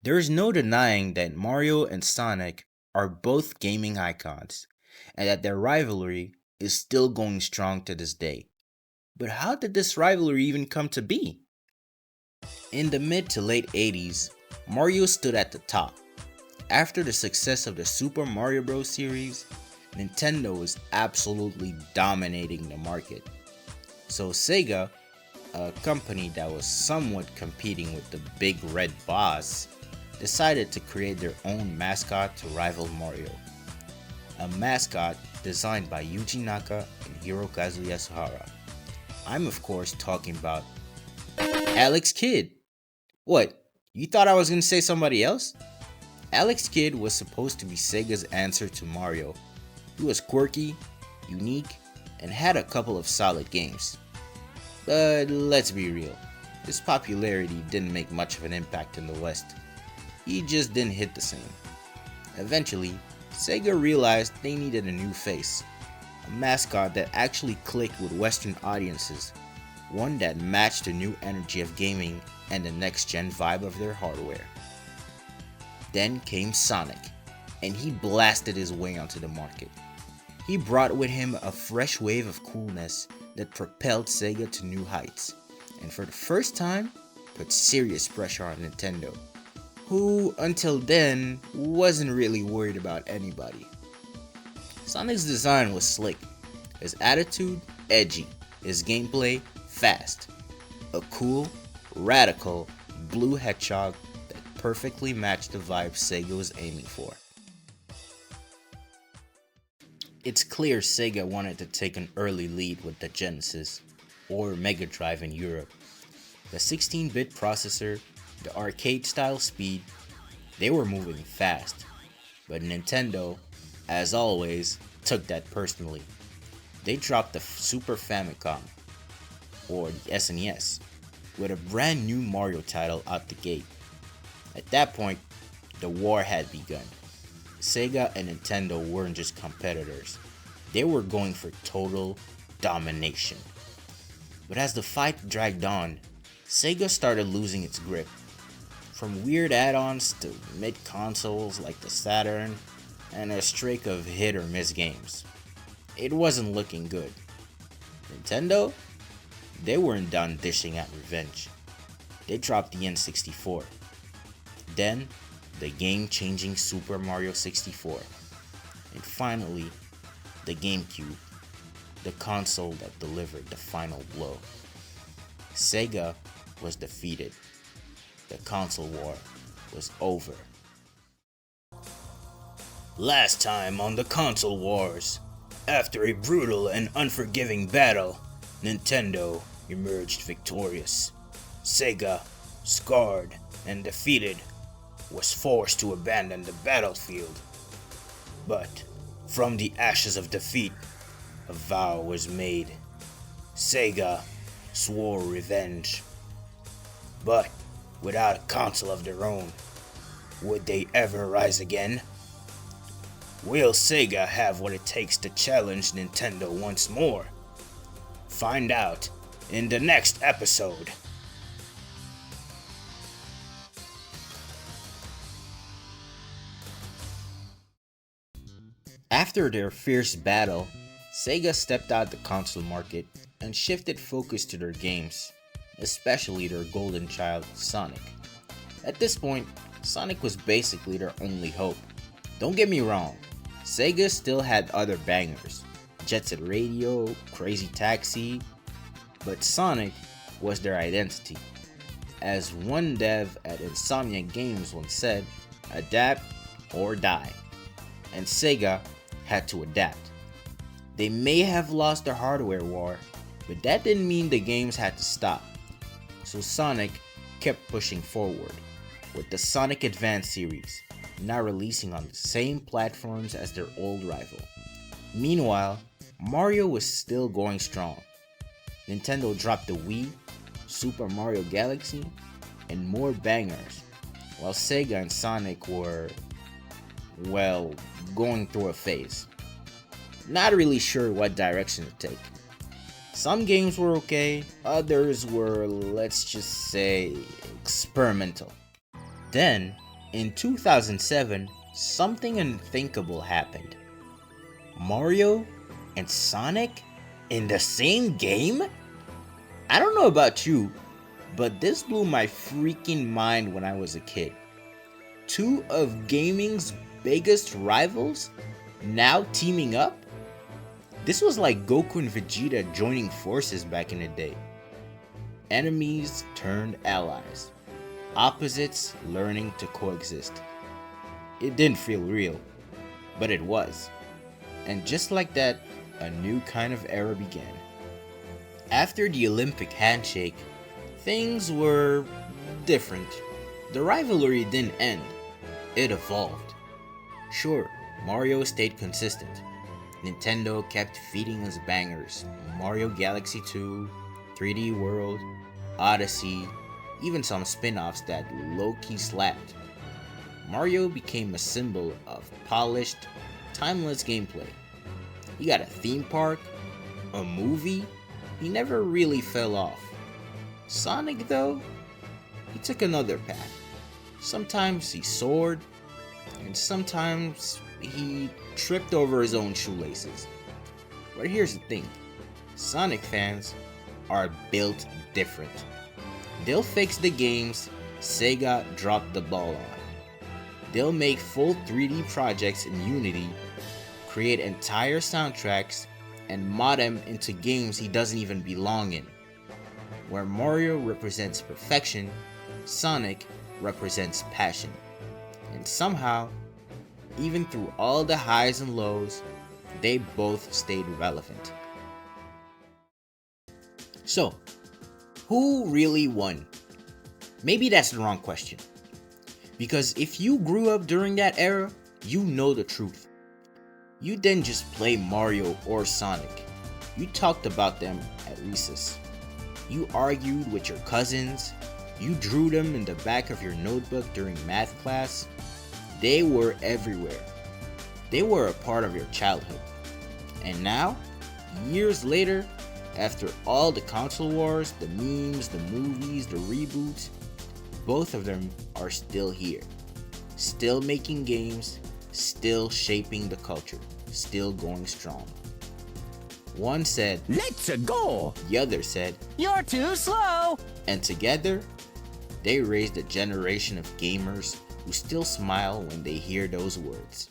There is no denying that Mario and Sonic are both gaming icons, and that their rivalry is still going strong to this day. But how did this rivalry even come to be? In the mid to late 80s, Mario stood at the top. After the success of the Super Mario Bros. Series, Nintendo was absolutely dominating the market. So Sega, a company that was somewhat competing with the big red boss, decided to create their own mascot to rival Mario. A mascot designed by Yuji Naka and Hirokazu Yasuhara. I'm of course talking about Alex Kidd. What? You thought I was gonna say somebody else? Alex Kidd was supposed to be Sega's answer to Mario. He was quirky, unique, and had a couple of solid games. But let's be real, his popularity didn't make much of an impact in the West. He just didn't hit the same. Eventually, Sega realized they needed a new face, a mascot that actually clicked with Western audiences, one that matched the new energy of gaming and the next-gen vibe of their hardware. Then came Sonic, and he blasted his way onto the market. He brought with him a fresh wave of coolness that propelled Sega to new heights, and for the first time, put serious pressure on Nintendo, who until then wasn't really worried about anybody. Sonic's design was slick, his attitude edgy, his gameplay fast. A cool, radical, blue hedgehog that perfectly matched the vibe Sega was aiming for. It's clear Sega wanted to take an early lead with the Genesis, or Mega Drive in Europe. The 16-bit processor, the arcade-style speed, they were moving fast. But Nintendo, as always, took that personally. They dropped the Super Famicom, or the SNES, with a brand new Mario title out the gate. At that point, the war had begun. Sega and Nintendo weren't just competitors, they were going for total domination. But as the fight dragged on, Sega started losing its grip. From weird add-ons to mid-consoles like the Saturn, and a streak of hit or miss games. It wasn't looking good. Nintendo? They weren't done dishing out revenge. They dropped the N64. Then, the game-changing Super Mario 64. And finally, the GameCube, the console that delivered the final blow. Sega was defeated. The console war was over. Last time on the Console Wars, after a brutal and unforgiving battle, Nintendo emerged victorious. Sega, scarred and defeated, was forced to abandon the battlefield. But from the ashes of defeat, a vow was made. Sega swore revenge. But without a console of their own, would they ever rise again? Will Sega have what it takes to challenge Nintendo once more? Find out in the next episode. After their fierce battle, Sega stepped out the console market and shifted focus to their games, especially their golden child, Sonic. At this point, Sonic was basically their only hope. Don't get me wrong, Sega still had other bangers, Jet Set Radio, Crazy Taxi, but Sonic was their identity. As one dev at Insomnia Games once said, adapt or die. And Sega had to adapt. They may have lost the hardware war, but that didn't mean the games had to stop. So Sonic kept pushing forward, with the Sonic Advance series now releasing on the same platforms as their old rival. Meanwhile, Mario was still going strong. Nintendo dropped the Wii, Super Mario Galaxy, and more bangers, while Sega and Sonic were, well, going through a phase. Not really sure what direction to take. Some games were okay, others were, let's just say, experimental. Then, In 2007, something unthinkable happened. Mario and Sonic in the same game? I don't know about you, but this blew my freaking mind when I was a kid. Two of gaming's biggest rivals now teaming up? This was like Goku and Vegeta joining forces back in the day. Enemies turned allies. Opposites learning to coexist. It didn't feel real, but it was. And just like that, a new kind of era began. After the Olympic handshake, things were different. The rivalry didn't end, it evolved. Sure, Mario stayed consistent. Nintendo kept feeding us bangers. Mario Galaxy 2, 3D World, Odyssey, even some spin-offs that low-key slapped. Mario became a symbol of polished, timeless gameplay. He got a theme park, a movie, he never really fell off. Sonic though, he took another path. Sometimes he soared, and sometimes he tripped over his own shoelaces. But here's the thing, Sonic fans are built different. They'll fix the games Sega dropped the ball on. They'll make full 3D projects in Unity, create entire soundtracks, and mod them into games he doesn't even belong in. Where Mario represents perfection, Sonic represents passion. And somehow, even through all the highs and lows, they both stayed relevant. So, who really won? Maybe that's the wrong question. Because if you grew up during that era, you know the truth. You didn't just play Mario or Sonic. You talked about them at recess. You argued with your cousins. You drew them in the back of your notebook during math class. They were everywhere. They were a part of your childhood. And now, years later, after all the console wars, the memes, the movies, the reboots, both of them are still here. Still making games, still shaping the culture, still going strong. One said, "Let's go!" The other said, "You're too slow!" And together, they raised a generation of gamers who still smile when they hear those words.